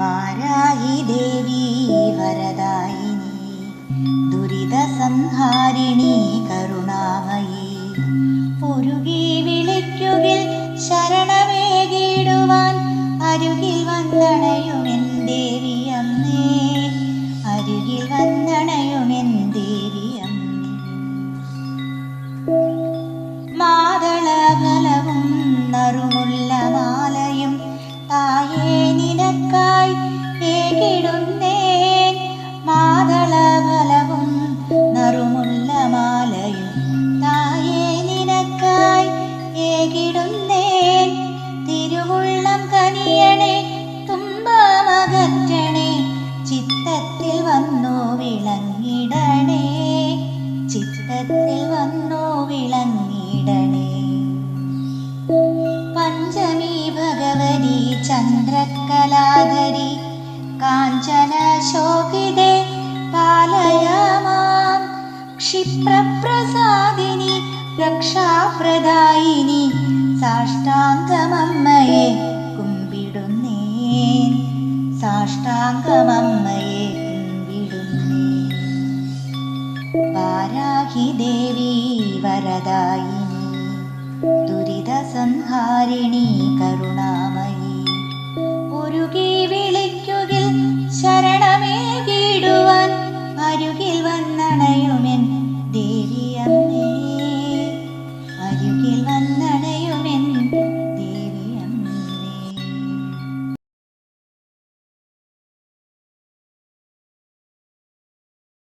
വാരാഹി ദേവി വരദായിനി ദുരിതസംഹാരിണി കരുണാമയി ഉരുകി വിളിക്കുകിൽ ശരണമേകിടുവാൻ അരുകിൽ വന്നണയുമെൻ ദേവിയമ്മേ, അരുകിൽ വന്നണയുമെൻ ദേവിയമ്മേ. മാതളഫലവും നറുമുല്ല മാലയും തായേ നിനക്കായി ഏകിടുന്നേൻ, മാതളഫലവും നറുമുല്ല മാലയും തായേ നിനക്കായി ഏകിടുന്നേൻ. തിരുവുള്ളം കനിയണേ തുമ്പമകറ്റണേ, ചിത്തത്തിൽ വന്നു വിളങ്ങിടണേ, ചിത്തത്തിൽ വന്നു വിളങ്ങിടണേ. പഞ്ചമി ഭഗവതി ചന്ദ്രകലാധരി കാഞ്ചന ശോഭിതേ പാലയ മാം, ക്ഷിപ്രപ്രസാദിനി രക്ഷാപ്രദായിനി സാഷ്ടാംഗമമ്മയെ കുമ്പിടുന്നേൻ, സാഷ്ടാംഗമമ്മയെ കുമ്പിടുന്നേൻ. വാരാഹി ദേവി വരദായിനി ദുരിതസംഹാരിണി കരുണാ